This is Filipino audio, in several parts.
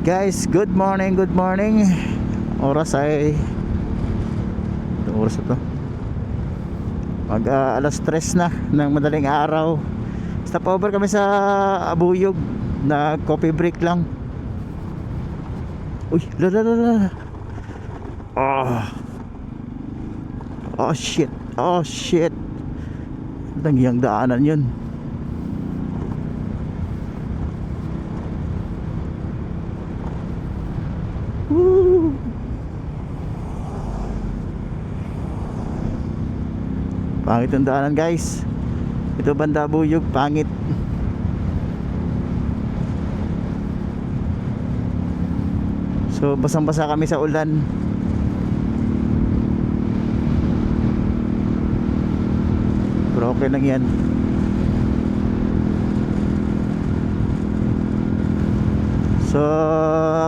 Guys, good morning, good morning. Oras ay oras na to. Alas 3 na ng madaling araw. Stop over kami sa Abuyog. Nag coffee break lang. Uy, la. Oh shit. Oh shit. Nangyang daanan yun. Woo! Pangit ang daanan, guys. Ito banda Buyog, pangit. So basang-basa kami sa ulan. Pero okay lang yan. So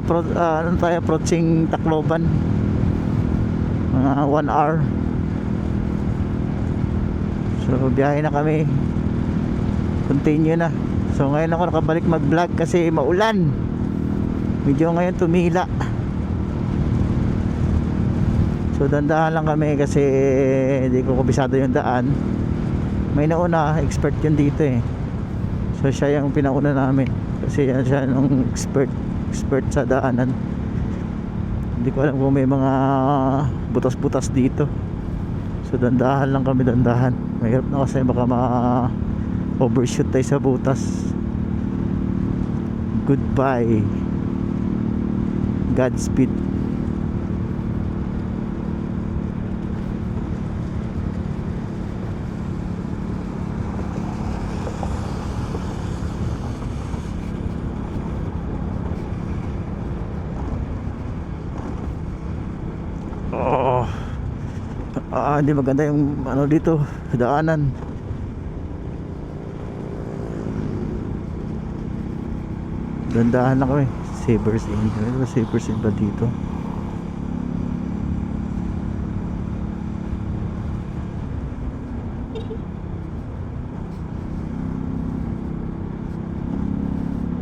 ano tayo, approaching Tacloban. Mga 1 hour. So biyahe na kami. Continue na. So ngayon ako nakabalik mag vlog kasi maulan. Medyo ngayon tumila. So dandahan lang kami kasi hindi ko kabisado yung daan. May nauna, expert yun dito eh. So siya yung pinauna namin kasi yan siya yung expert sa daanan. Hindi ko alam kung may mga butas-butas dito. So dandahan lang kami, dandahan. Mahirap na kasi baka ma-overshoot tayo sa butas. Goodbye, Godspeed. Hindi maganda yung ano dito, daanan. Dandahan lang kami. Sabers in. Sabers in ba dito?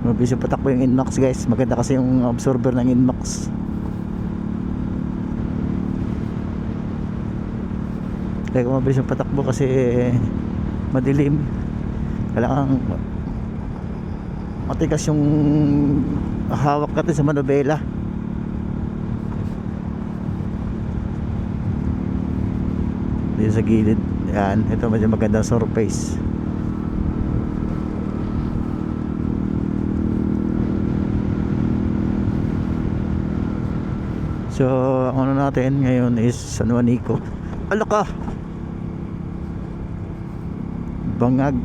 Mabilis yung patakbo yung Inmax, guys. Maganda kasi yung absorber ng Inmax. Kaya kung mabilis yung patakbo kasi madilim, kailangan matigas yung hawak natin sa manubela. Dito sa gilid, yan, ito medyo magandang surface. So ang ano natin ngayon is San Juanico. Alaka, bangag.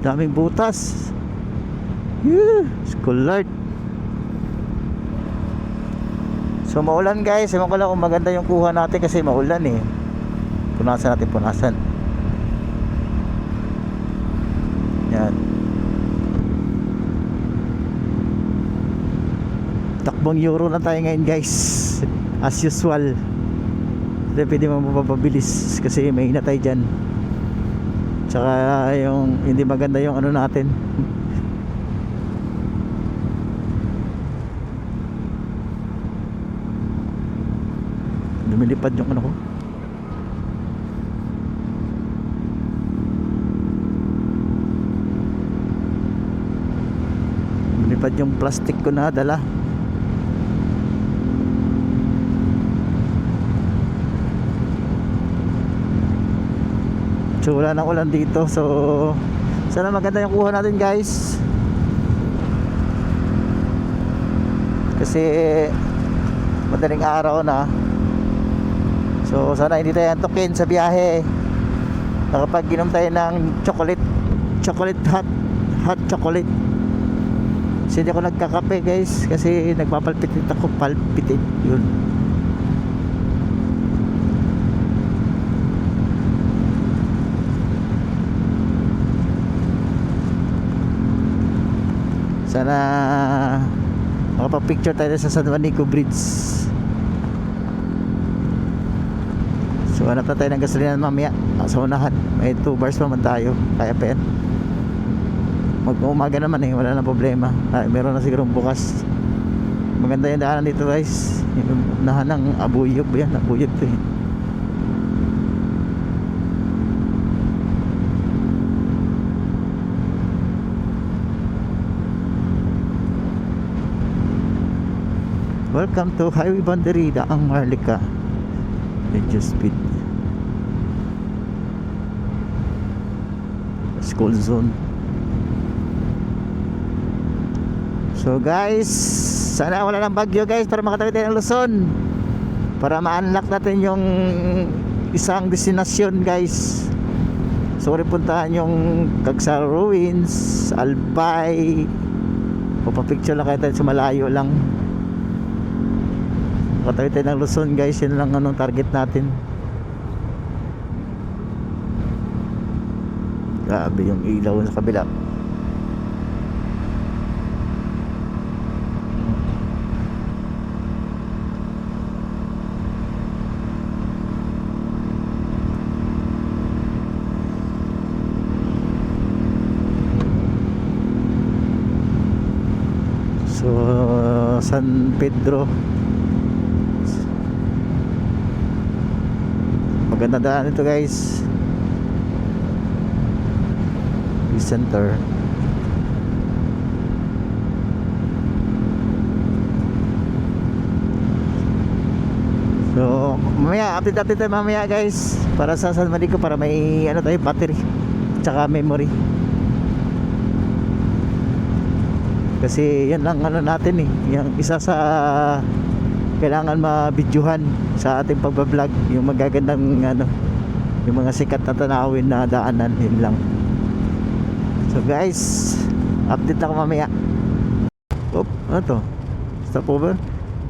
Daming butas. School art. So maulan, guys. Ewan ko lang kung maganda yung kuha natin kasi maulan eh. Punasan natin, punasan. Yan. Takbong Euro na tayo ngayon, guys. As usual. Hindi pwede mapapabilis kasi may inat tayo dyan. Tsaka yung hindi maganda yung ano natin. Lumilipad yung ano ko. Lumilipad yung plastic ko na dala. So wala nang ulan dito. So sana maganda yung kuha natin, guys. Kasi madaling araw na. So sana hindi tayo antukin sa biyahe. Nakapag-inom tayo ng chocolate hot chocolate. Kasi hindi ako nagkakape, guys, kasi nagpapalpitit ako, palpitit yun. Sana makapag-picture tayo sa San Juanico Bridge. So hanap na tayo ng gasolina mamaya sa unahan. May 2 bars pa man tayo. Kaya pa yan. Mag-umaga naman eh, wala na problema. Meron na siguro bukas. Maganda yung daanan dito guys. Yung unahan ng Abuyog ba yan? Abuyog to eh. Welcome to Highway Banderida, ang Marlica. Medyo speed. School zone. So guys, sana wala ng bagyo guys para makatawid tayo ng Luzon. Para ma-unlock natin yung isang destinasyon guys. So puntahan yung Cagsar Ruins, Albay. Papapicture lang kayo tayo sa malayo lang. Makatawid tayo ng Luzon guys. Yun lang anong target natin. Grabe yung ilaw sa kabila. So San Pedro, maganda daan ito guys. Center. So mamaya update tayo mamaya guys para sa San Marico, para may ano tayo, battery tsaka memory. Kasi yan lang ano natin eh, yung isa sa kailangan ma-videohan sa ating pagbablog, yung magagandang ano, yung mga sikat na tanawin na daanan. Yun lang. So guys, update ako mamaya. Ano to? Stopover.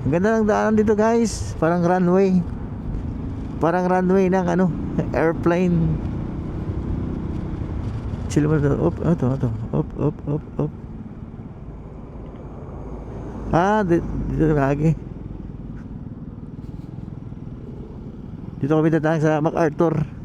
Ang ganda ng daanan dito guys. Parang runway. Parang runway ng ano, airplane. Chill mo to. Ano to? Up. Dito lagi. Dito kami dadaan sa MacArthur.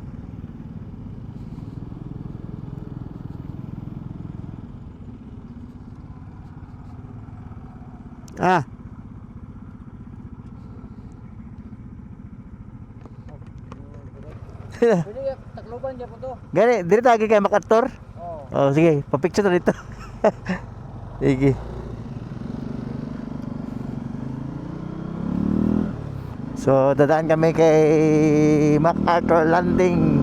Pwede Tacloban dyan po to. Gani, dito lagi kay MacArthur? Oo. Oh, sige, pa-picture na dito. Sige. So, dadaan kami kay MacArthur Landing.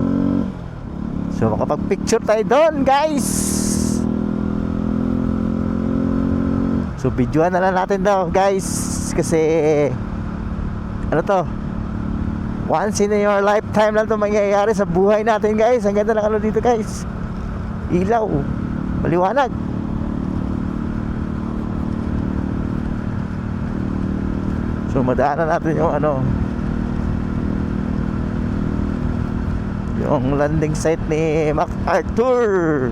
So, makapag-picture tayo doon, guys. So, videoan na lang natin daw, guys. Kasi, ano to? Once in your lifetime lang ito mangyayari sa buhay natin guys. Ang ganda ng ano dito guys. Ilaw, maliwanag. So madaanan natin yung ano, yung landing site ni MacArthur.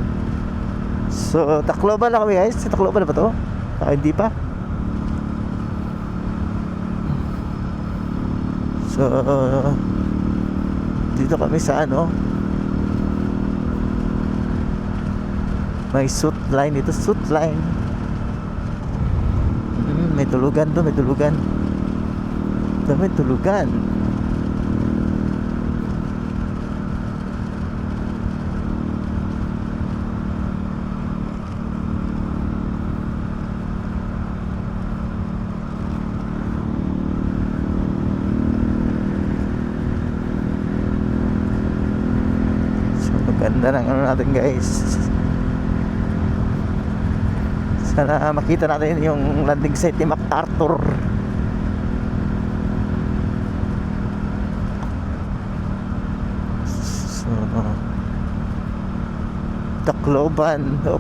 So Tacloban na kami guys. Tacloban na ba to? Hindi pa. So dito kami sa ano, may suit line dito, suit line. May tulugan to, may tulugan. May tulugan. Ganda ng ano natin guys. Sana makita natin yung landing site ni MacArthur. So Tacloban. Dito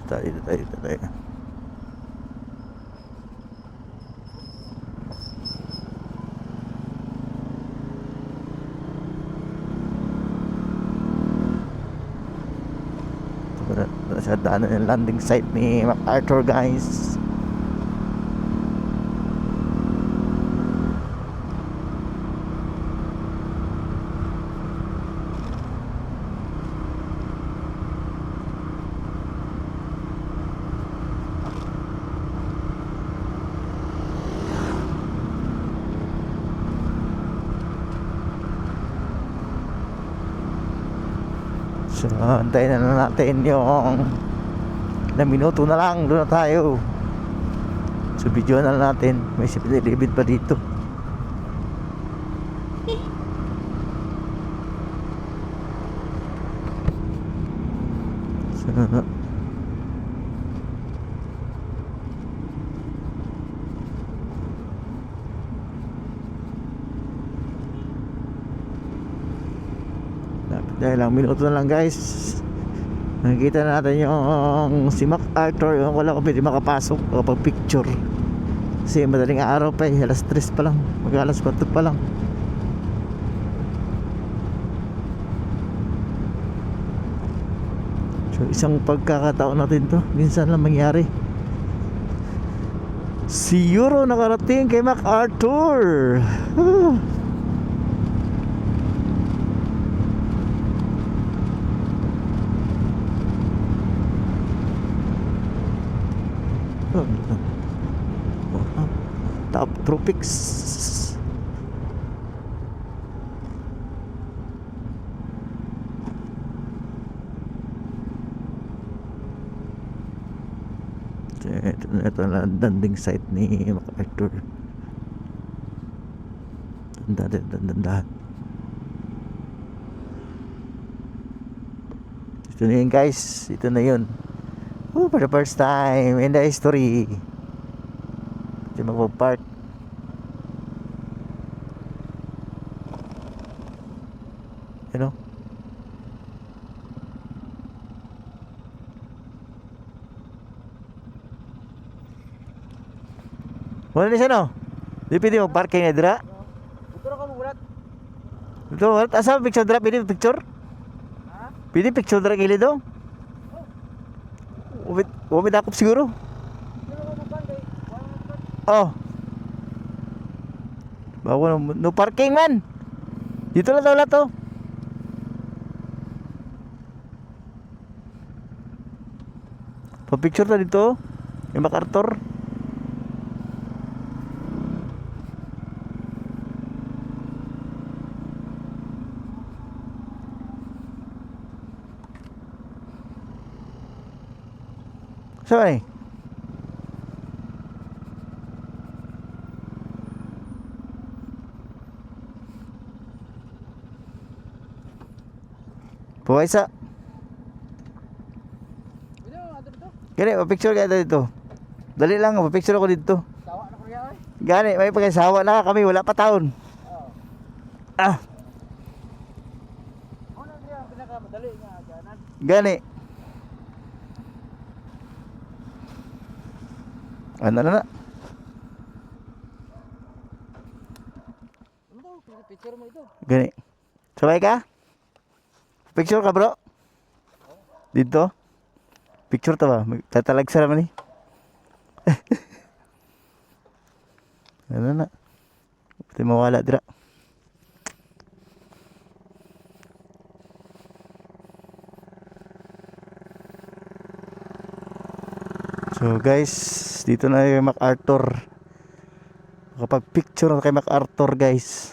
tayo. Sa daanan ng landing site ni MacArthur guys. So, antayin na natin yung ilang minuto na lang, doon na tayo. So, video na lang natin. May 7-Eleven pa dito. So, dahil lang minuto na lang guys, nakikita na natin yung si MacArthur. Yung wala ko pwede makapasok kapag picture kasi madaling araw pa eh, alas 3 pa lang, mag alas 4 pa lang. So isang pagkakataon natin to, minsan lang mangyari. Si Euro nakarating kay MacArthur. Top Tropics. Ito na landing site ni MacArthur. Dandahan. Ito na yun guys, ito na yun. For the first time in the history, ito magpa-park. You know? Wala na siya no? Di pwede mag-parking na dira? Ito na ka mugulat. Ito, asa picture dira? Pwede picture? Ha? Pwede picture dira gilid do? Umit akop siguro. Ito na ka magpantay. Wala na magpantay. Oh. Bago no parking man. Dito na daw to. Pa-picture ta dito. Yung MacArthur. Saan eh? Buhay sa. Ito, ato dito. Gani, pa-picture ka dito. Dali lang, pa-picture ako dito. Tawa na ko riyan ay. Gani, may pagkasawa na kami, wala pa taon. Oo. Ah, Ano niya pinakamadali nga ganan. gani. Ano na? Ano daw, picture mo ito. Gani. Sabay ka? Picture ka bro? Dito? Picture ta ba? Tatalag sa naman eh. Ano na? Pati mawala dira. So guys, dito na yung MacArthur. Kapag picture na kay MacArthur guys.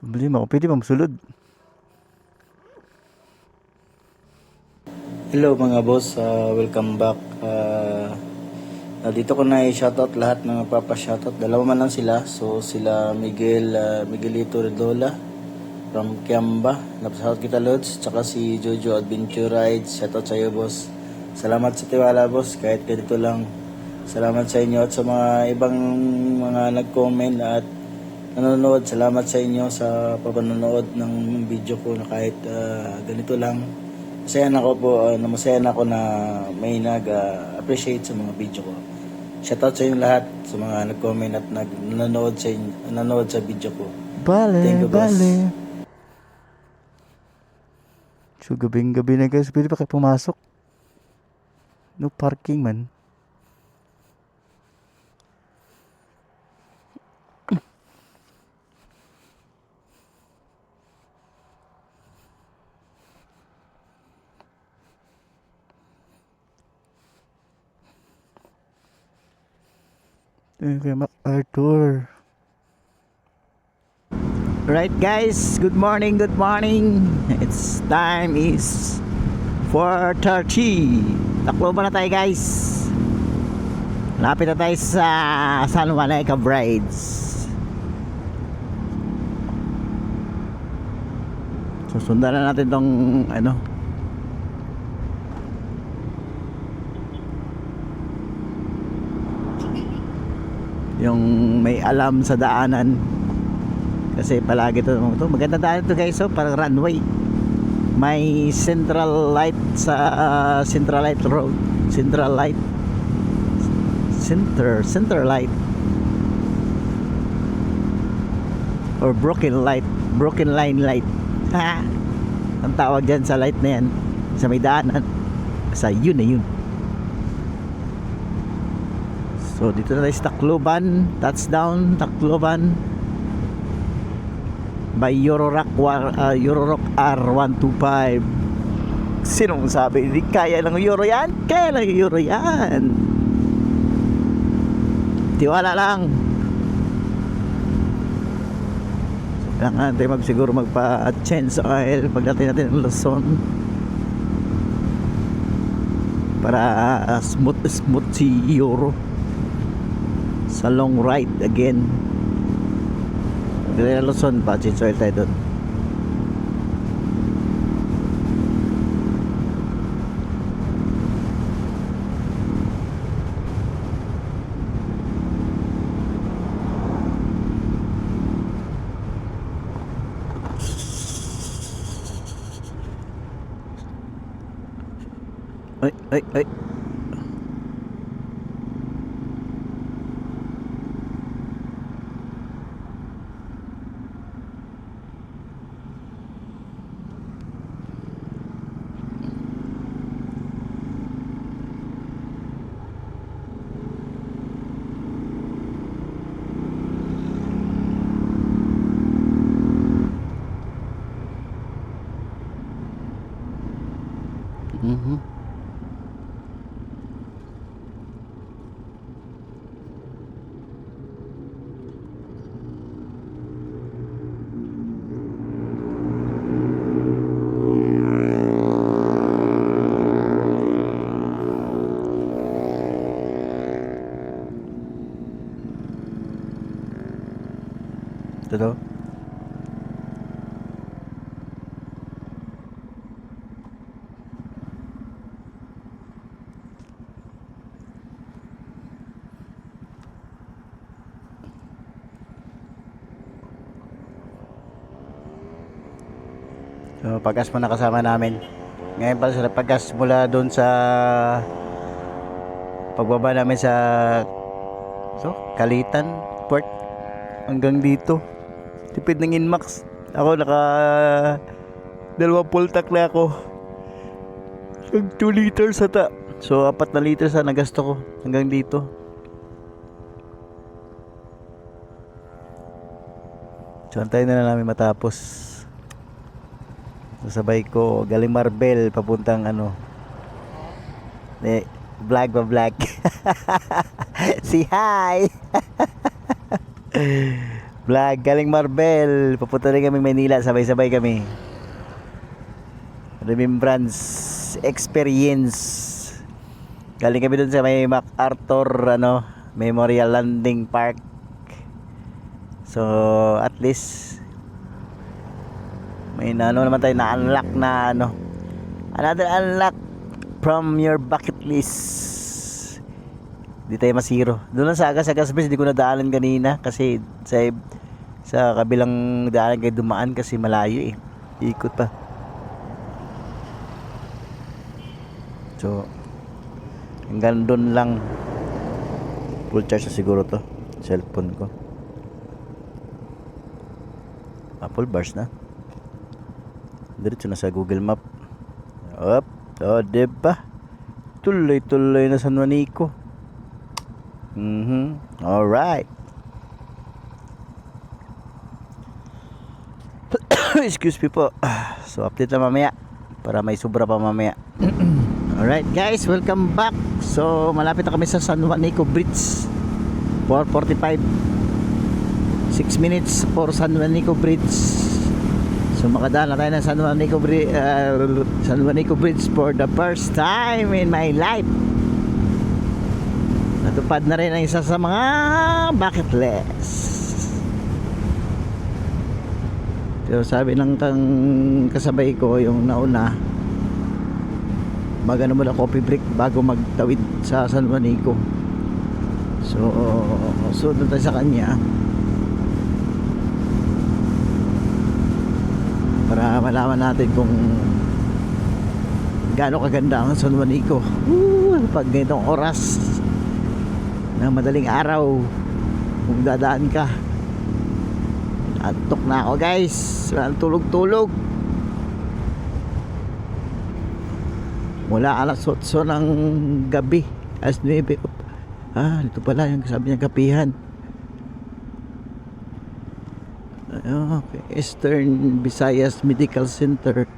Problema ko, pwede ba masulod? Hello mga boss, welcome back. Dito ko na i-shoutout lahat ng nagpapa-shoutout. Dalawa man lang sila. So sila Miguelito Redola from Kiamba. Napashoutout kita Lods. Tsaka si Jojo Adventure Rides. Shoutout sa iyo boss. Salamat sa tiwala boss. Kahit ganito lang. Salamat sa inyo at sa mga ibang mga nag-comment at nanonood. Salamat sa inyo sa panonood ng video ko na kahit ganito lang. Masaya na ako na may nag-appreciate sa mga video ko. Shoutout sa inyo lahat sa mga nag-comment at nanonood sa video ko. Bale, Thank you, boss. bale. So gabing-gabi na guys, pwede pa kayo pumasok? No parking man. Kay MacArthur. Right guys, good morning, good morning. It's time is 4:30. Tacloban na tayo guys. Lapit na tayo sa San Juanico Brides. Susundan na natin tong ano, yung may alam sa daanan, kasi palagi to maganda daan to guys. So parang runway, may central light sa Central Light Road, Central Light Center light or broken line light. Ha, ang tawag dyan sa light na yan, sa may daanan, sa yun na yun. So dito na tayo sa Tacloban, touchdown Tacloban by Eurorock R125. Sinong sabi hindi kaya ng Euro yan? Kaya ng Euro yan. Tiwala lang. Kailangan tayo siguro magpa-change oil pagdating natin ng Luzon para smooth si Euro sa long ride again. Pagdating ng Luzon, pa-change oil tayo doon. Ay. Ito. So, pagkas mo nakasama namin. Ngayon pala sa pagkas mula doon sa pagbaba namin sa Kalitan Port hanggang dito. Tipid ng Inmax. Ako naka 20 tak na ako. 2 liters ata. So 4 na liters na nagasto ko hanggang dito. So antayin na namin matapos. Sabay ko galing Marbel papuntang vlog si hi. Vlog galing Marbel papunta rin kami Manila, sabay-sabay kami. Remembrance experience. Galing kami dun sa may MacArthur Memorial Landing Park. So at least may naman tayo na-unlock na another unlock from your bucket list. Di tayo masiro. Doon lang sa Agas Bridge, di ko nadaanan kanina kasi sa kabilang daanan kayo dumaan kasi malayo ikot pa. So hanggang doon lang. Full charge na siguro to cellphone ko. Full bars na. Diretso na sa Google Map. Diba? Tuloy-tuloy na San Juanico. Alright. Excuse me po. So update na mamaya para may sobra pa mamaya. Alright guys, welcome back. So malapit na kami sa San Juanico Bridge. 4:45. 6 minutes for San Juanico Bridge. So makadaan na tayo ng San Juanico Bridge for the first time in my life. Natupad na rin ang isa sa mga bucket list. So sabi ng kasabay ko yung nauna, magano muna coffee break bago magtawid sa San Juanico. So sunod tayo sa kanya para malaman natin kung gaano kaganda ang San Juanico pag ganitong oras na madaling araw kung dadaan ka. Antok na ako guys, walang tulog-tulog mula alas 8 ng gabi, alas 9. Dito pala yung sabi niya kapihan. Okay. Eastern Visayas Medical Center.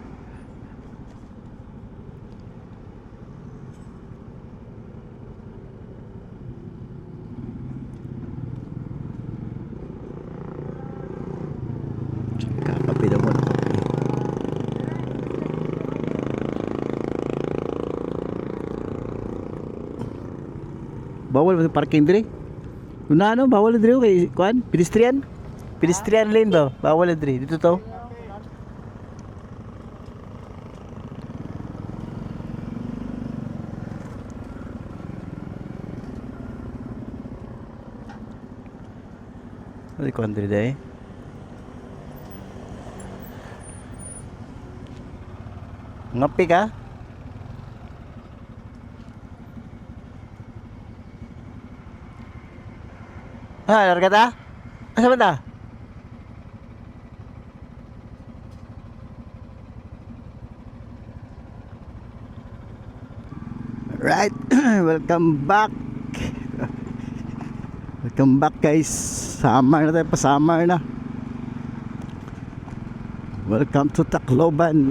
Kakapi na muna kape. Bawal mo parking dire? Una ano, bawal dire kay kuan, pedestrian? Pedestrian lane ba? Bawal dire. Dito to. Ano kuan dire dai? Ngapi ka? Larga ta? Asa ba ta? Right, welcome back. Welcome back guys. Summer na tayo, pa-summer na. Welcome to Tacloban.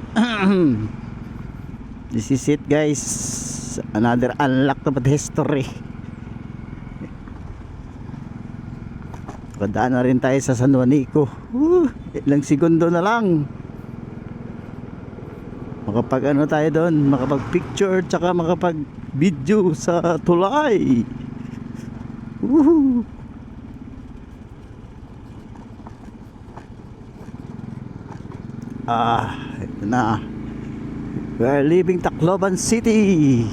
This is it guys. Another unlock na history. Kadaan na rin tayo sa San Juanico. Ilang segundo na lang. Makapag ano tayo doon, makapag picture tsaka makapag video sa tulay. Woohoo! Ito na. We are leaving Tacloban City.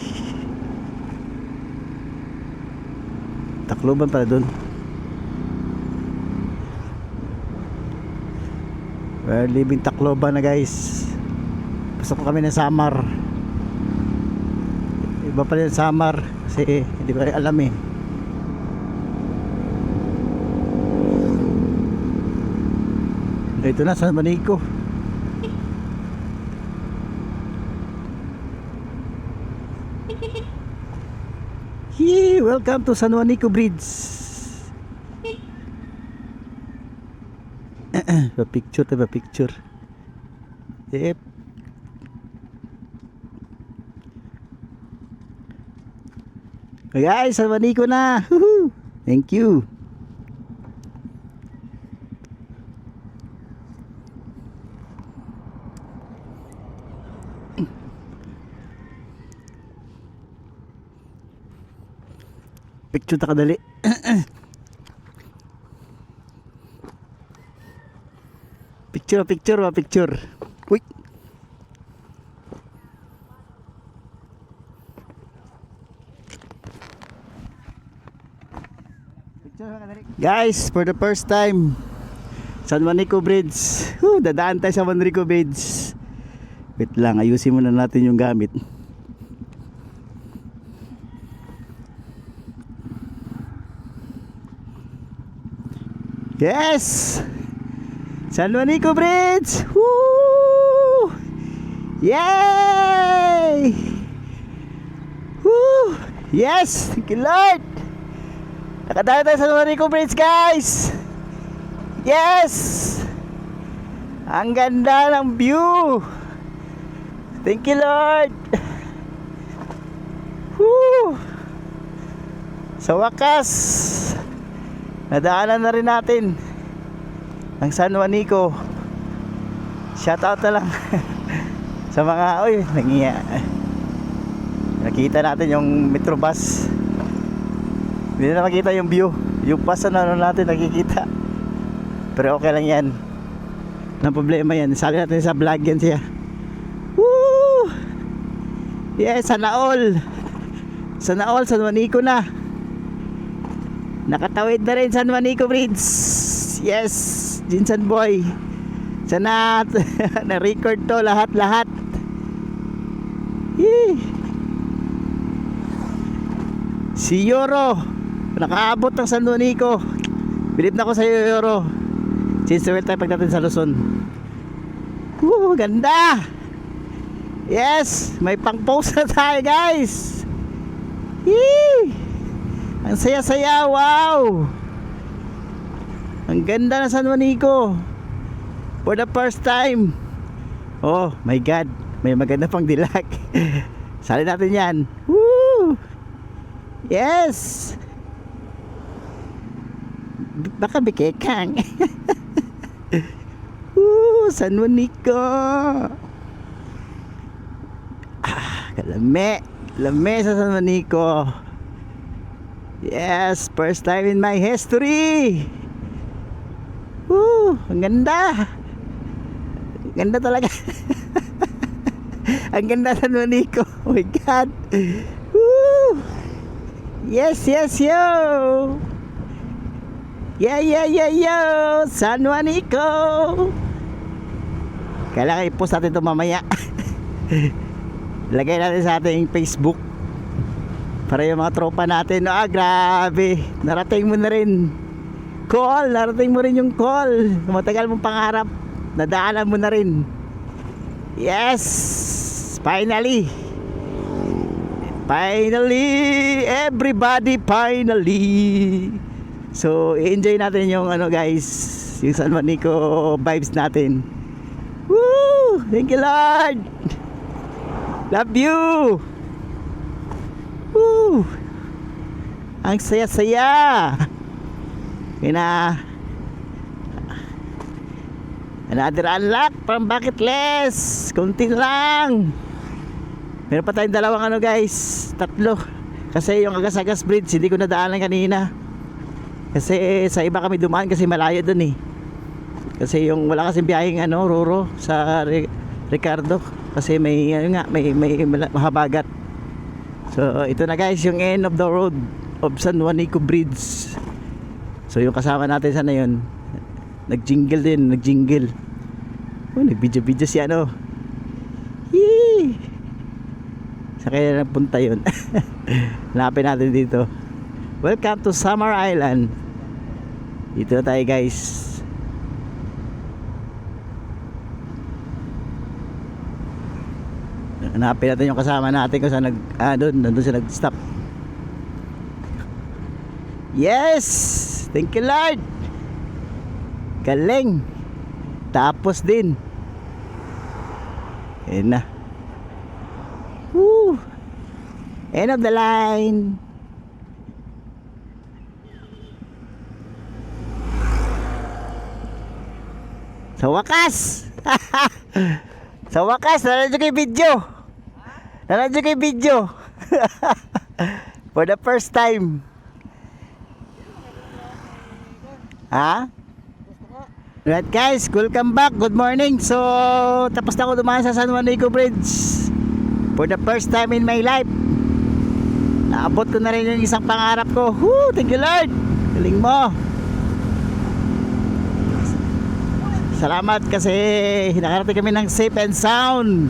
Tacloban pala doon. We are leaving Tacloban na guys. Pasok kami ng Samar. Iba pala yung Samar kasi hindi ko alam eh. Ito na San Juanico. Yee, welcome to San Juanico Bridge. Pa-picture tayo, pa-picture. Yep. Okay guys, San Juanico na. Woohoo! Thank you. Picture ta kadali. Picture. Uy. Guys, for the first time San Juanico Bridge. Dadaan tayo sa San Juanico Bridge. Wait lang, ayusin muna natin yung gamit. Yes! San Juanico Bridge! Woo! Yay! Woo! Yes! Thank you Lord! Nakadaan tayo sa San Juanico Bridge guys! Yes! Ang ganda ng view! Thank you Lord! Woo! Sa wakas Nadaanan na rin natin ang San Juanico. Shoutout na lang sa mga nakita natin yung Metrobus. Hindi na makita yung view. Yung bus na natin nakikita. Pero okay lang yan. Nang problema yan. Sali natin sa vlog yan siya. Woo! Yes, sana all. Sana all, San Juanico na. Nakatawid na rin San Juanico Bridge. Yes, Jinsan Boy. Sana na-record to lahat-lahat. Si Yoro nakaabot ng San Juanico. Bilib na ako sa iyo, Yoro. Since well tayo pagdating sa Luzon. Ganda. Yes, may pang-post na tayo, guys. Ang saya-saya, wow. Ang ganda ng San Juanico. For the first time. Oh my God, may maganda pang dilag. Sali natin yan. Woo! Yes. Baka bikekang. San Juanico. Lame sa San Juanico. Yes, first time in my history. Ang ganda. Ganda talaga. Ang ganda San Juanico. Oh my God. Woo! Yes, yo. Yo. San Juanico. Kailangan i-post natin ito mamaya. Lagay natin sa ating Facebook para yung mga tropa natin. Grabe. Narating mo na rin. Narating mo rin yung call. Matagal mong pangarap. Nadaanan mo na rin. Yes. Finally. Everybody finally. So enjoy natin yung guys, yung San Juanico vibes natin. Woo! Thank you, Lord. Love you. Woo! Ang saya-saya. Another unlock from bucket list. Kunti lang. Meron pa tayong dalawang guys, 3. Kasi yung Agasagas Bridge hindi ko nadaanan kanina. Kasi sa iba kami dumaan kasi malayo dun eh. Kasi yung wala kasing biyaheng Roro sa Ricardo. Kasi may mahabagat. So ito na guys, yung end of the road of San Juanico Bridge. So yung kasama natin sana yun, nag-jingle. Nag-video si Yee! Sa kaya nagpunta yun. Hanapin natin dito. Welcome to Summer Island. Dito na tayo guys. Hanapin natin yung kasama natin kung saan nandun siya nag-stop. Yes! Thank you, Lord. Galing. Tapos din. Ayan na. Woo! End of the line. Sa wakas. Sa wakas, nanonood ko yung video. Nanonood ko yung video. For the first time. Right guys, welcome back. Good morning. So, tapos na ako dumaan sa San Juanico Bridge. For the first time in my life. Naabot ko na rin yung isang pangarap ko. Woo! Thank you, Lord. Galing mo. Salamat kasi nakarating kami ng safe and sound.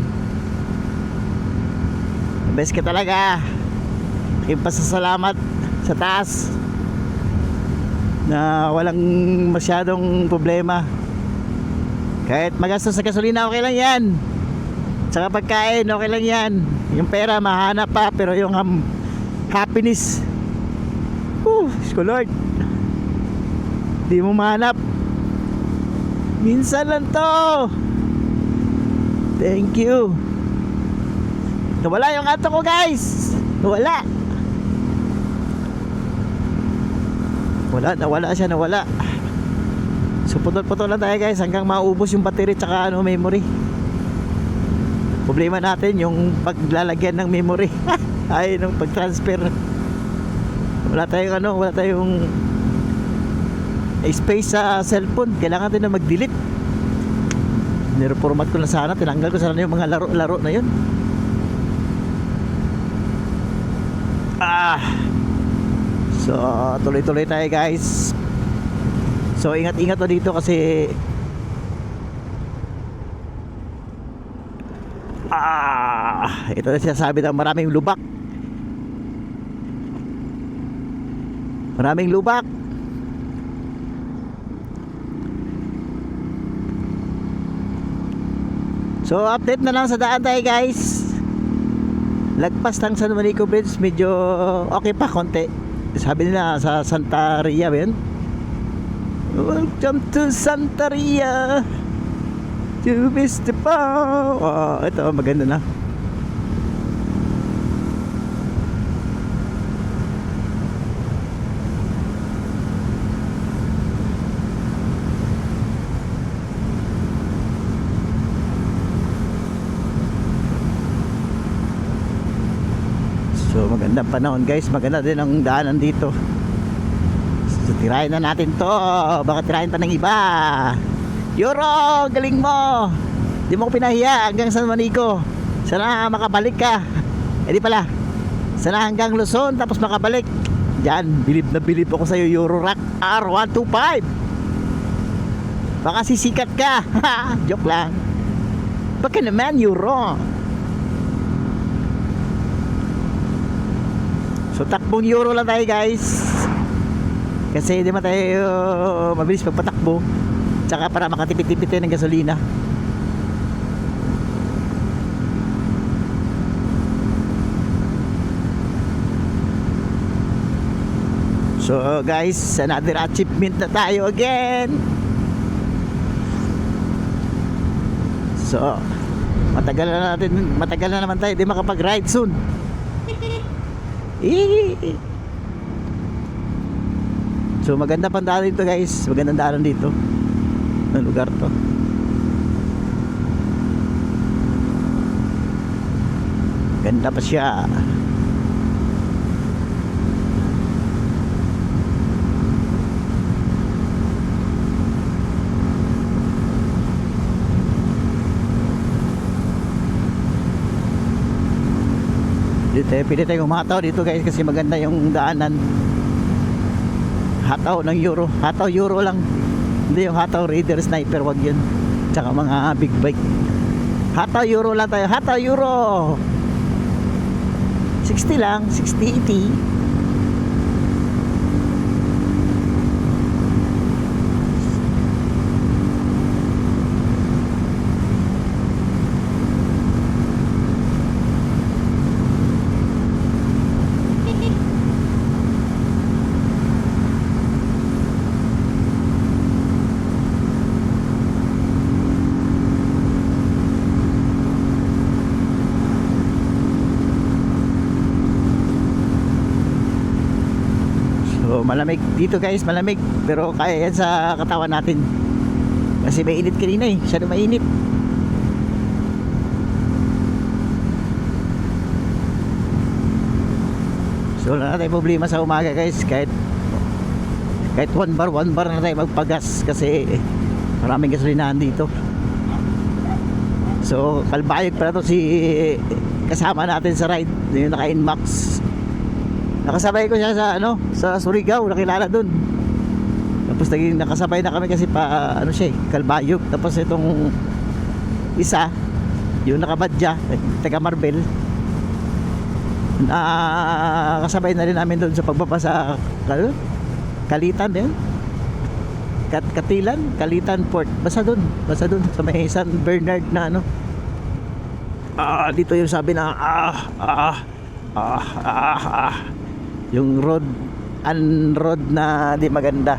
Best ka talaga. Aking pasasalamat sa taas na walang masyadong problema. Kahit magastos sa gasolina, okay lang yan. Saka pagkain, okay lang yan. Yung pera mahanap pa, pero yung happiness, Diyos ko Lord, di mo mahanap. Minsan lang to. Thank you. Nawala yung ato ko guys. Nawala. Nawala siya, nawala. So putol-putol lang tayo guys hanggang maubos yung battery tsaka memory. Problema natin yung paglalagyan ng memory. Ay, nung pag-transfer. Wala tayong space sa cellphone. Kailangan natin na mag-delete. Nireformat ko na sana, tinanggal ko sana yung mga laro na yun. So tuloy-tuloy tayo guys. So ingat-ingat to dito kasi ito na sinasabi ng maraming lubak. Maraming lubak. So update na lang sa daan tayo guys. Lagpas ng San Juanico Bridge, medyo okay pa konti. Sabi nila sa Santa Ria ba yun? Welcome to Santa Ria, to Mr. Pao. Ito maganda na. So magandang panahon guys, maganda din ang daanan dito. So tirahin na natin to, baka tirahin pa ng iba. Yoro, galing mo. Di mo ko pinahiya hanggang San Juanico. Sana makabalik ka. Eh di pala, sana hanggang Luzon tapos makabalik. Diyan, bilib na bilib ako sa'yo, Euro Rock R125. Baka sisikat ka. Joke lang. Baka naman, Euro. So takbong Euro lang tayo guys. Kasi hindi man tayo mabilis pagpatakbo. Tsaka para makatipid-tipid tayo ng gasolina. So guys, another achievement na tayo again. So matagal na naman tayo di makapag-ride soon. So maganda pang daan dito guys. Magandang daanan dito. Ang lugar to. Ganda pa siya. Pili tayo umataw dito guys kasi maganda yung daanan. Hataw ng Euro. Hataw Euro lang. Hindi yung hataw Raider Sniper, wag yun. Tsaka mga big bike. Hataw Euro lang tayo. Hataw Euro 60 lang. 60-80. Malamig dito guys, malamig pero kaya yan sa katawan natin kasi may init kanina eh, masyado mainit. So wala na tayong problema sa umaga guys, kahit one bar na tayo magpagas kasi maraming gasolinahan dito. So kalbayog pala to si kasama natin sa ride, yung naka Inmax. Nakasabay ko siya sa Surigao, nakilala dun. Tapos naging nakasabay na kami kasi siya Kalbayog. Tapos itong isa, yung nakabadya, taga Marbel, nakasabay na rin namin dun sa pagbaba sa Kalitan din. Kalitan Port. Basta dun sa may San Bernard na dito yung sabi na yung road na di maganda.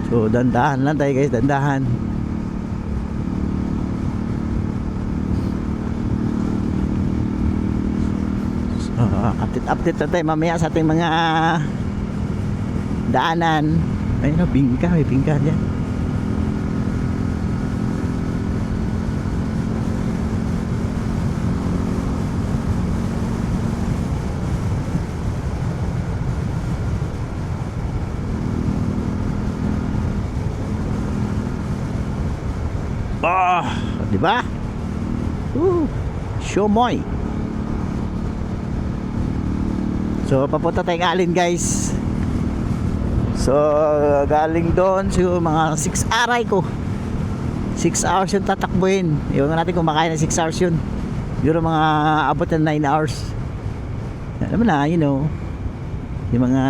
So dandahan lang tayo guys, dandahan. Update na tayo mamaya sa ating mga daanan. Ayun o, bingka, may bingka dyan. Di ba? Shomoy. So papunta tayong Alin, guys. So galing doon so mga 6 aray ko. 6 hours yung tatakbuhin. Iwan natin kung makain na 6 hours yun. Siguro mga abot ng 9 hours. Alam mo na, you know, yung mga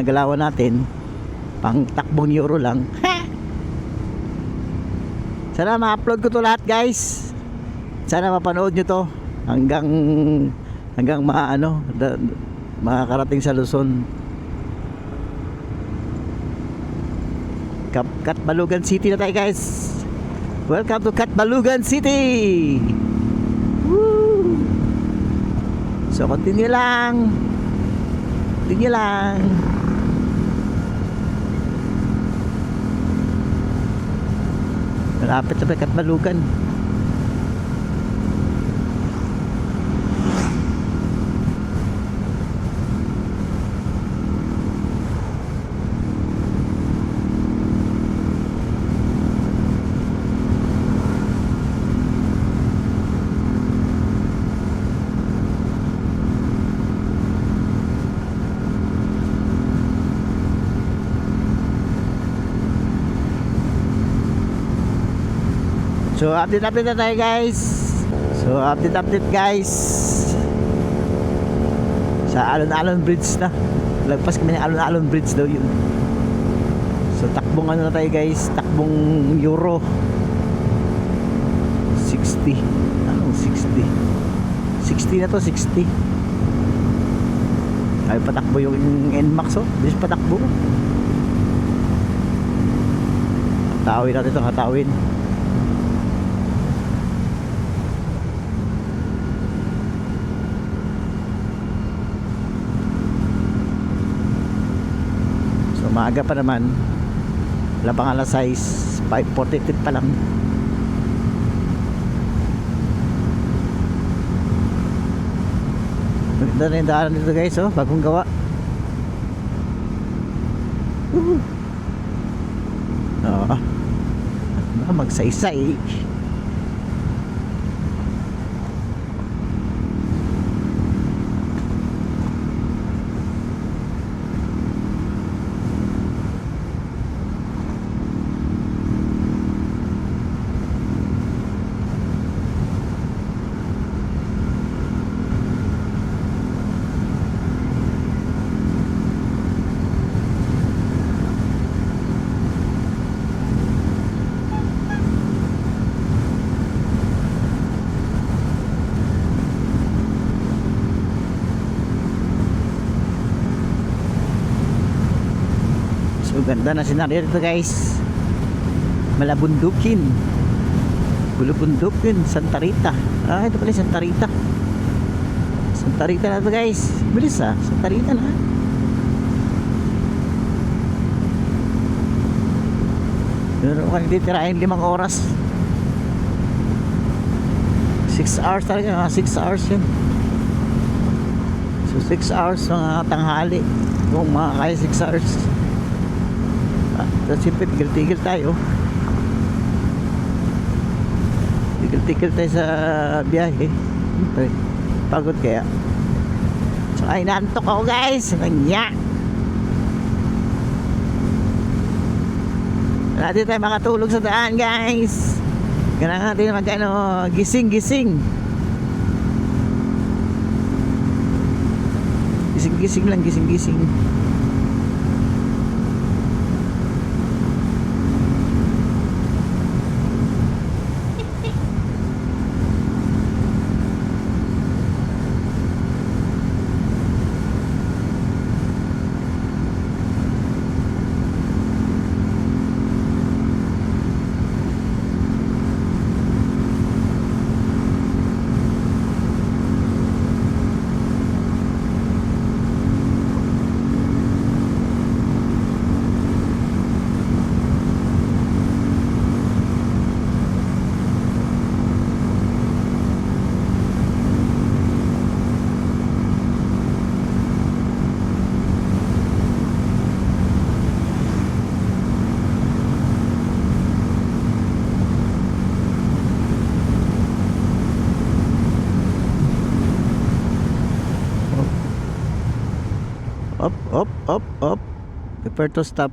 galawan natin pang takbong euro lang. Sana ma-upload ko to lahat, guys. Sana mapanood nyo to hanggang makakarating sa Luzon. Catbalogan City na tayo, guys. Welcome to Catbalogan City. Woo! So continue lang. Malapit na Catbalogan. So update na tayo, guys. Sa Alon Bridge na. Lagpas kami ng Alon Bridge daw yun. So takbong na tayo, guys. Takbong euro 60. Anong 60? 60 na to, 60. Ay patakbo yung NMAX, oh. Bilis patakbo. Hatawin natin ito, hatawin. Maaga pa naman. Wala pang alas 6, 5:43 pa lang. Maganda na yung daanan dito, guys, oh. Bagong gawa. Magsaysay. So ganda na senaryo dito, guys. Malabundukin, Bulubundukin, Santa Rita. Ito pala Santa Rita. Santa Rita na ito, guys. Bilis, Santa Rita na. Meron kang titirahin 5 oras. 6 hours talaga, 6 hours yun. So 6 hours mga tanghali. Kung makakaya 6 hours. Tapos siyempre tigil-tigil tayo. Tigil-tigil tayo sa biyahe. Pagod kaya. So ay naantok ako, guys. Nanya. Natin tayo makatulog sa daan, guys. Kailangan natin mag gising-gising. Gising-gising lang, gising-gising. Up, up, up, up. Prepare to stop.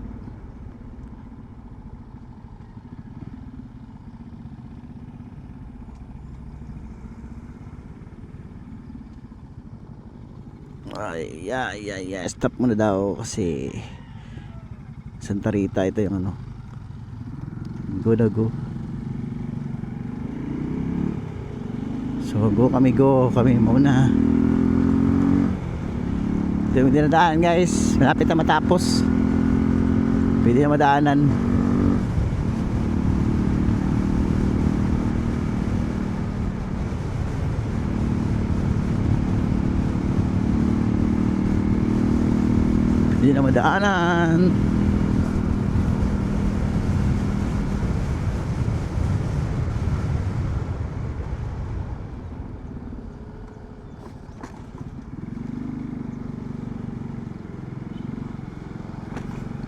Ay, yeah. Stop muna daw kasi Santa Rita ito yung ano. Go na go. So go kami muna. Ito yung dinadaan guys. Malapit na matapos. Pwede na madaanan. Pwede na madaanan.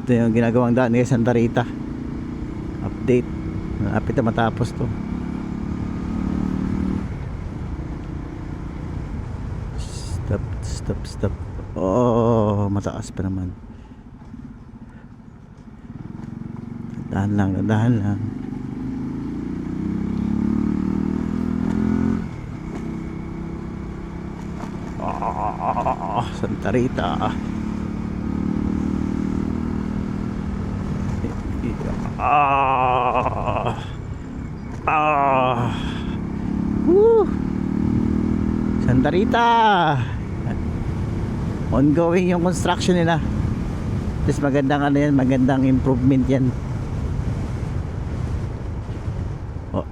Ito yung ginagawang daan ni Santa Rita. Update. Malapit na matapos to. Stop. Oh, mataas pa naman. Dahan lang. Oh, Santa Rita. Woo! Santa Rita. Ongoing yung construction nila. Tapos magandang ano yan, magandang improvement yan. Oh.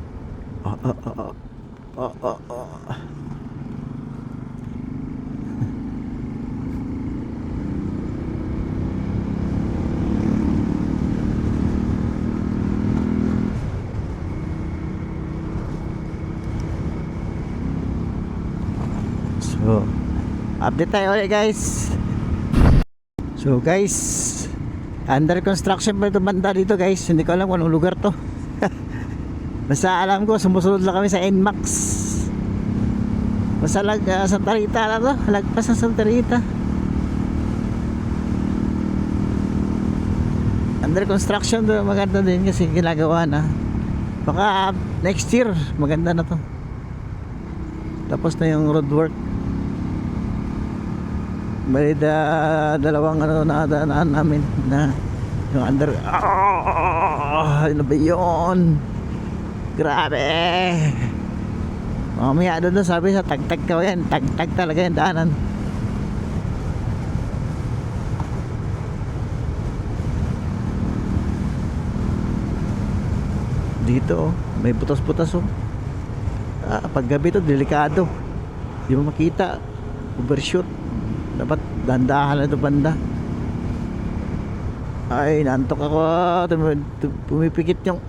So, update tayo ulit guys. So guys, under construction pa ito banda dito guys. Hindi ko alam kung anong lugar to. Basta alam ko sumusunod lang kami sa NMAX. Basta Santa Rita na to. Lagpas sa Santa Rita. Under construction to, maganda din kasi ginagawa na. Baka next year maganda na to. Tapos na yung road work. May dalawang ano na daan namin na yung under. Ano ba yun? Grabe. Mamaya doon sabi sa tagtag ka yan. Tagtag talaga yung daanan. Dito may butas-butas oh. Pag gabi to delikado. Di mo makita. Overshoot. Dapat dandahan na ito banda. Ay, nantok ako. Pumipikit yung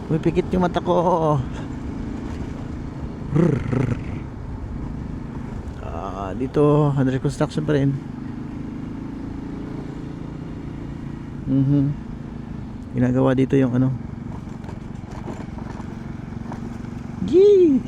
pumipikit yung mata ko. Dito under construction pa rin. Ginagawa dito yung ano. Gee!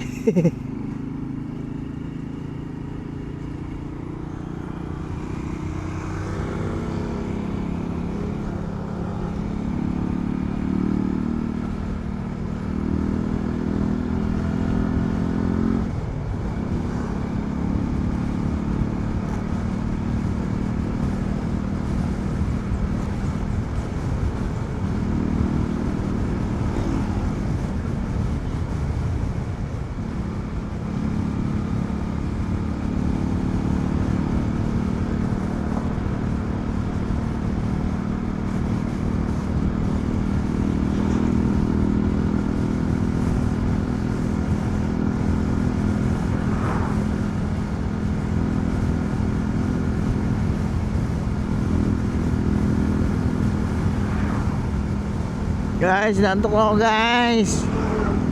Guys, nantok ako guys.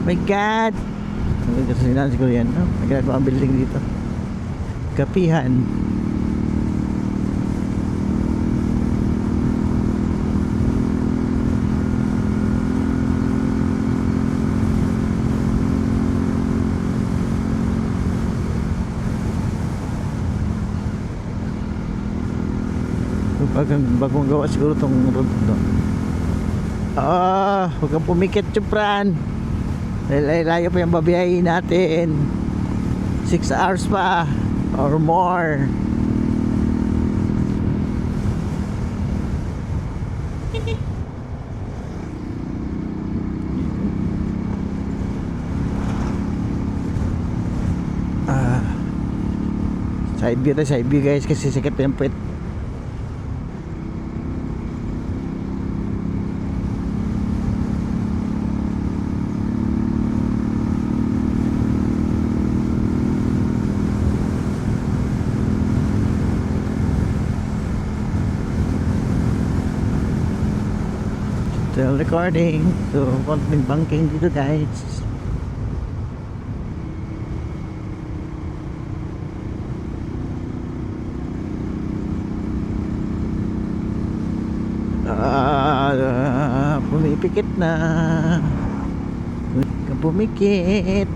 My God. Kasi siguro yan. May ginagawa ang building dito. Kapihan. bagong gawa siguro tong road to. Huwag kang pumikit, Chupran. Layo pa yung babiyahin natin. 6 hours pa or more. Side view guys kasi sikat yung puwet. Still recording. So, konting banking dito guys. Pumipikit na. Huwag kang pumikit.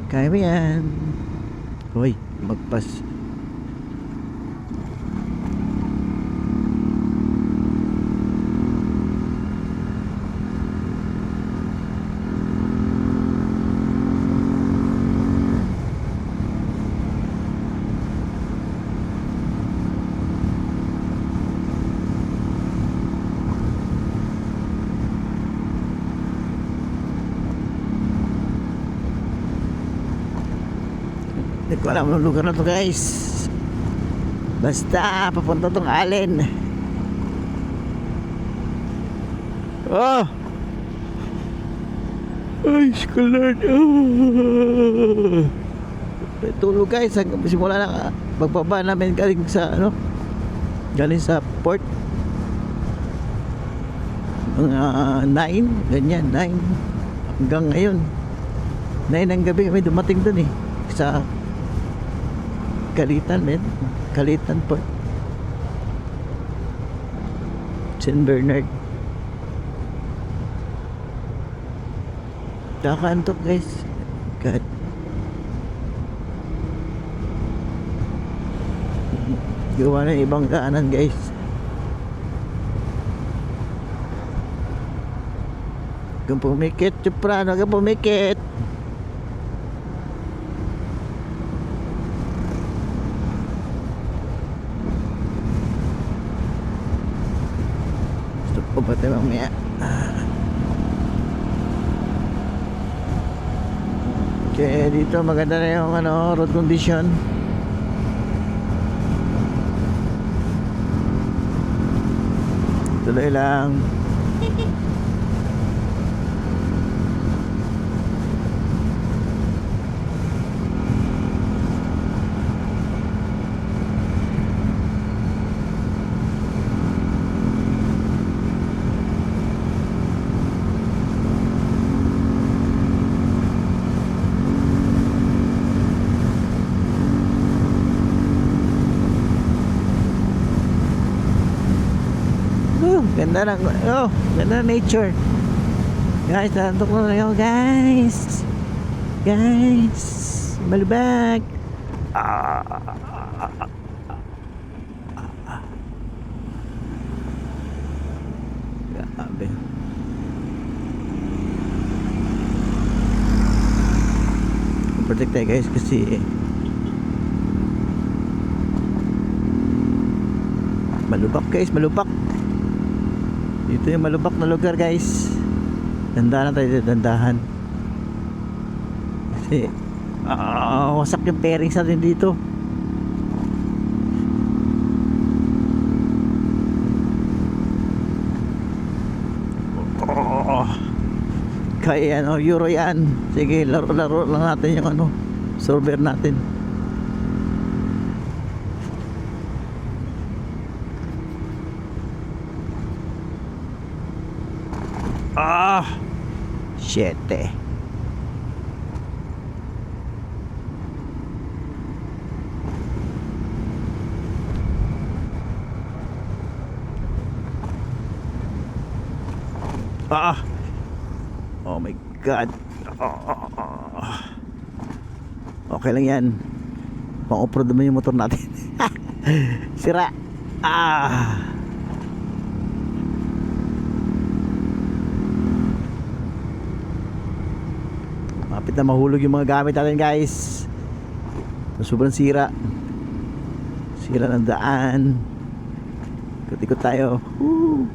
Kaya mo yan. Hoy, magpas. Hindi ko alam ang lugar na to guys. Basta papunta tong Allen. Ay, Lord. Tulog guys. Simula na pagbaba namin galing sa galing sa port. Mga 9, ganyan, 9 hanggang ngayon 9 ng gabi kami dumating dun sa Kalitan Port, St. Bernard. Kakantok guys. God. Gawa ng ibang kanan guys. Kung pumikit, Chuprano, kung pumikit. Stop pa tayo mamaya. Okay, dito maganda na yung road condition. Tuloy lang. Ganda ng ganda ng nature. Guys, nantok na kayo guys. Malubak. Grabe. Protect tayo guys kasi malubak guys, malubak. Dito yung malubak na lugar guys. Dandahan tayo, dandahan. Kasi wasak yung bearings natin dito. Kaya Euro yan. Sige, laro-laro lang natin yung server natin. Shit oh my god. Okay lang yan, pang off-road naman yung motor natin. Sira Ah. Mapit na mahulog yung mga gamit natin, guys. Sobrang sira. Sira ng daan. Ikot-ikot tayo. Woo!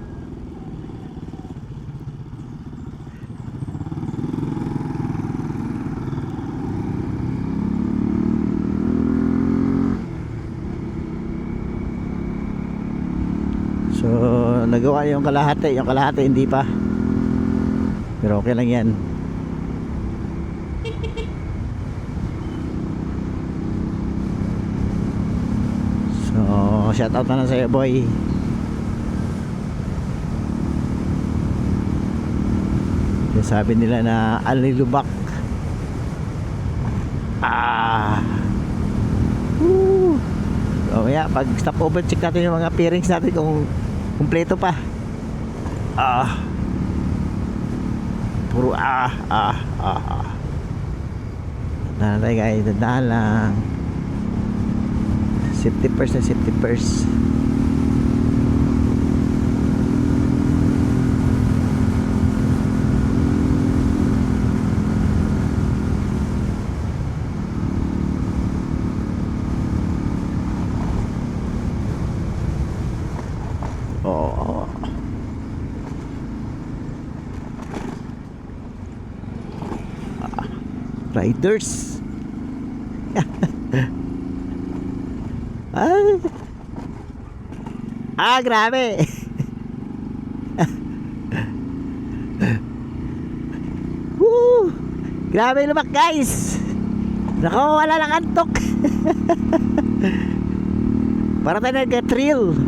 So, nagawa yung kalahati hindi pa. Pero okay lang yan. So, shout out na lang sa'yo, boy. Yung sabi nila na alilubak. Woo! So, yeah, pag stop over, check natin yung mga pairings natin kung kumpleto pa. Puro Tandaan tayo, guys, tandaan lang. Safety first na safety first. Oo. Riders. Grabe. Woo! Grabe lumak, guys. Nako, wala lang antok. Para tayo nag-thrill.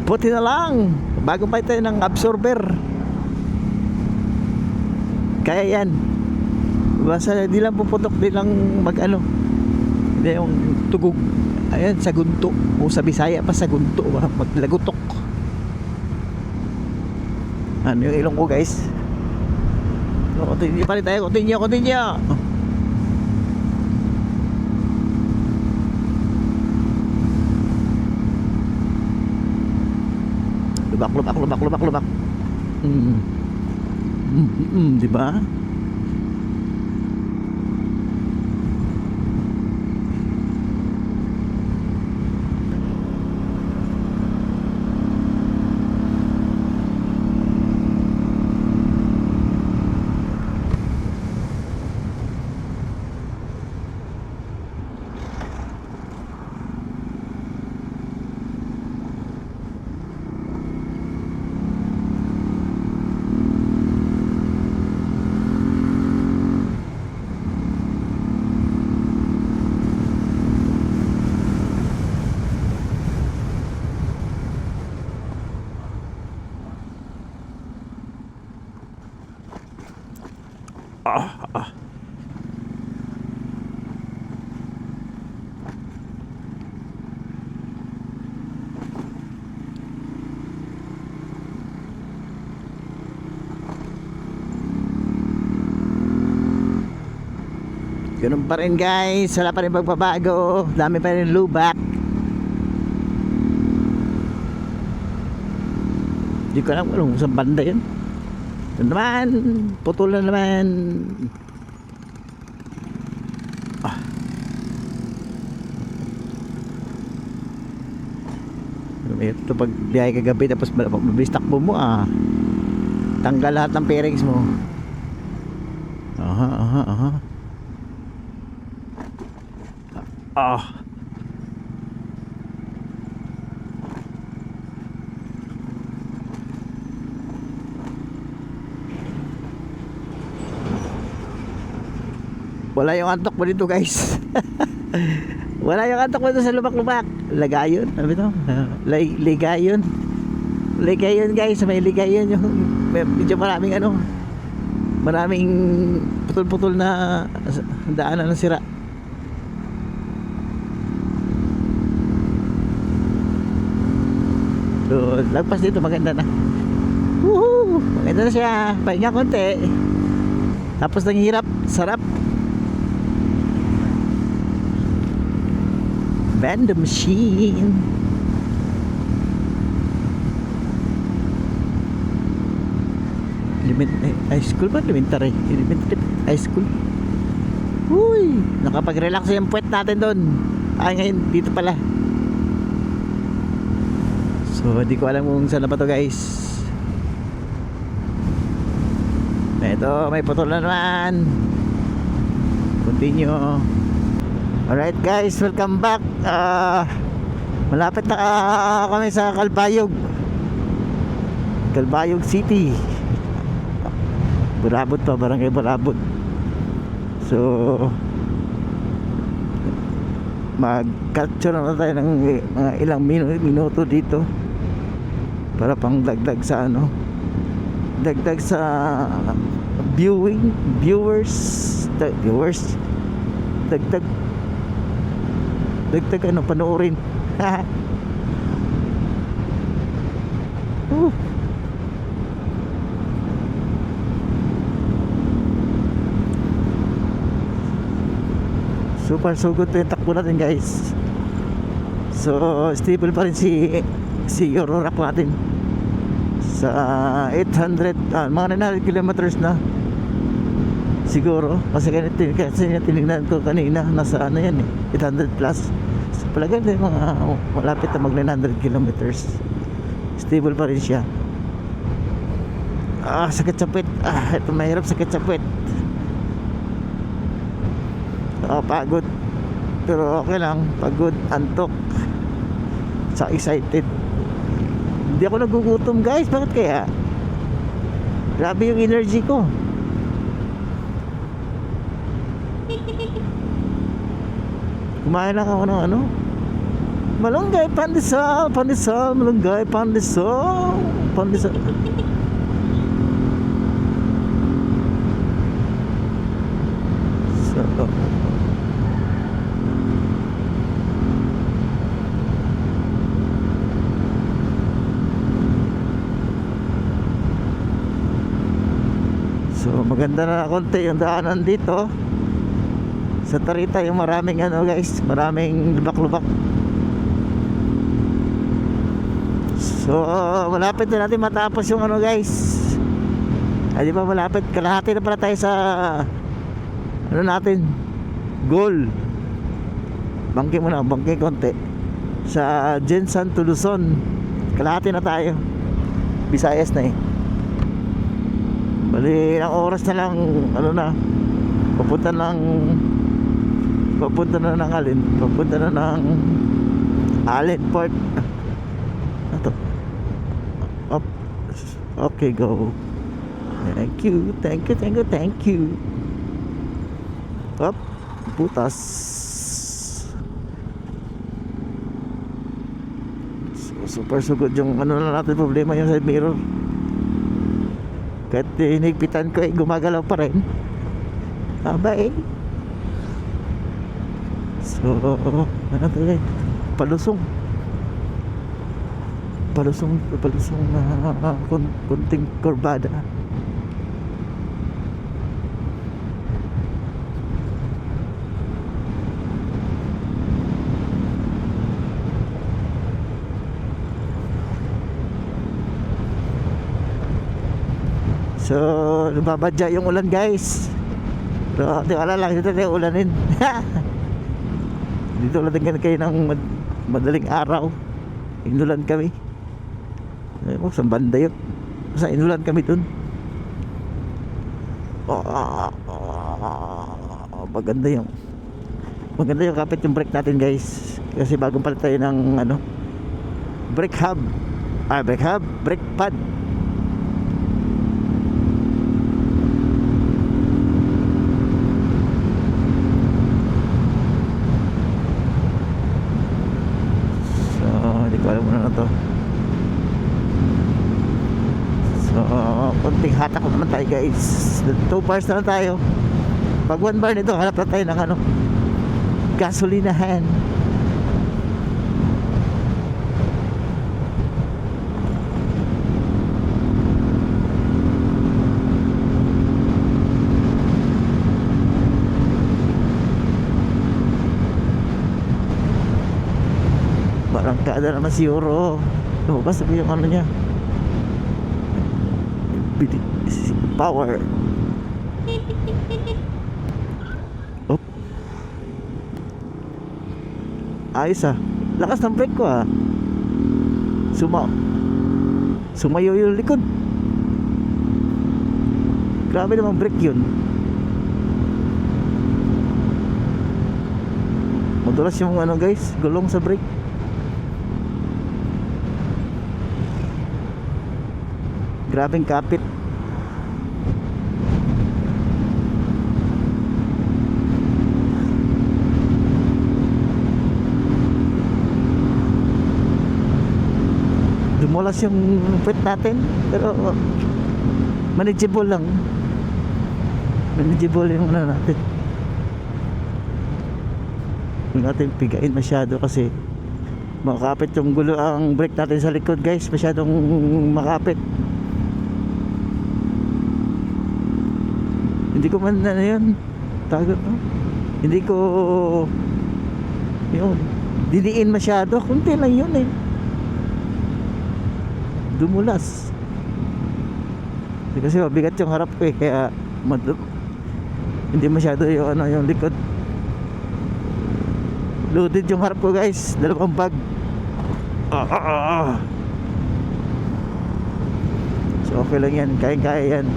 Buti na lang bago pa tayo ng absorber. Kaya yan. Basta di lang puputok, di lang mag-ano. Hindi yung tugog. Ayan, sa gunto. O sa Bisaya pa, sa gunto. Maglagutok. Ano yung ilong ko, guys? Continue pa rin tayo. Continue. Lubak. Di ba? Ganun pa rin, guys. Wala pa rin pagbabago. Dami pa rin lubak. Hindi ko alam kung saan banda yun. Ito naman, putol na naman. Ito pag biyahe kagabi tapos mabilis takbo mo, tanggal lahat ng pairings mo. Aha. Wala yung antok mo dito, guys. Wala yung antok mo dito sa lubak-lubak. Lagayon, sabi to. Ligayon. Ligayon, guys. May ligayon yung medyo maraming maraming putol-putol na daanan na sira. So, lagpas dito, maganda na. Woohoo! Maganda na siya. Pahinga konti. Tapos nang hirap, sarap. Vending machine. High school ba? Elementary high school. Uy, nakapag-relax yung puwet natin doon. Ay, ngayon dito pala. So, di ko alam kung saan na ba to, guys. Ito, may putol na naman. Continue. Alright, guys, welcome back. Malapit na kami sa Calbayog City. Barabot pa, barangay Barabot. So, mag-capture na tayo ng mga ilang minuto dito para pang dagdag sa dagdag sa viewers, dagdag panoorin. Super so good yung takbo natin, guys. So stable pa rin si Eurorack natin sa 800 mga 900 kilometers na siguro, kasi tinignan ko kanina nasa yan 800 plus. So palagay na mga malapit na mag 900 kilometers. Stable pa rin siya. Sakit sa puwet. Ito mahirap, sakit sa puwet. Pagod, pero okay lang. Pagod, antok, sa excited. Hindi ako nagugutom, guys. Bakit kaya? Grabe yung energy ko. Kumain lang ako ng malunggay, pandesal, malunggay, pandesal. So maganda na konti yung daanan dito sa Tarita, yung maraming guys, maraming lubak-lubak. So malapit na natin matapos yung guys. Di ba malapit, kalahati na pala tayo sa natin, goal. Bangke muna, bangke konti sa Jensan to Luzon. Kalahati na tayo, Visayas na bali ng oras na lang papunta na ng Allen Port. Okay, go. Thank you. Putas. Super sugod yung na natin problema, yung side mirror. Kahit hinigpitan ko gumagalaw pa rin. So palusong kunting kurbada. So nababadya yung ulan, guys. Pero di wala lang, dito tayo ulanin. Dito ulan kayo ng madaling araw. Inulan kami. Sa banda yun. Sa inulan kami dun. Maganda yung kapit yung brake natin, guys. Kasi bagong palit tayo ng brake pad. Wala muna na to. So konting hatak naman tayo, guys. 2 bars na lang tayo. Pag 1 bar nito, hanap na tayo ng gasolinahan. Barangkada naman si Euro. Lumabas sabi yung ano niya. Power. Op. Ayos ah. Lakas ng brake ko ah. Sumayo yung likod. Grabe namang brake yun. Madulas yung ano guys, gulong sa brake. Grabeng kapit. Dumulas yung pit natin, pero manageable lang. Manageable yung ano natin. Huwag natin pigain masyado kasi makapit yung gulo ang brake natin sa likod guys. Masyadong makapit. Hindi ko man ano yun tagot no? Hindi ko yun didiin masyado. Kunti lang yun eh. Dumulas kasi mabigat yung harap ko eh, kaya hindi masyado yung ano yung likod. Loaded yung harap ko guys, dalawang bag. So okay lang yan, kaya yan.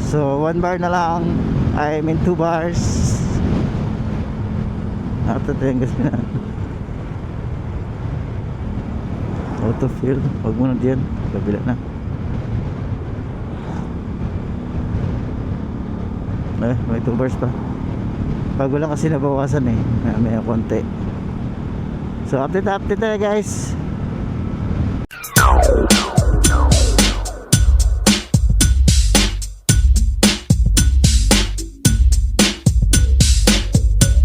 So 1 bar na lang. I mean 2 bars. Ito yung gusto na. Auto fill. Huwag mo na diyan. Kabila na. May 2 bars pa. Bago lang kasi nabawasan eh. May konti. So update na guys.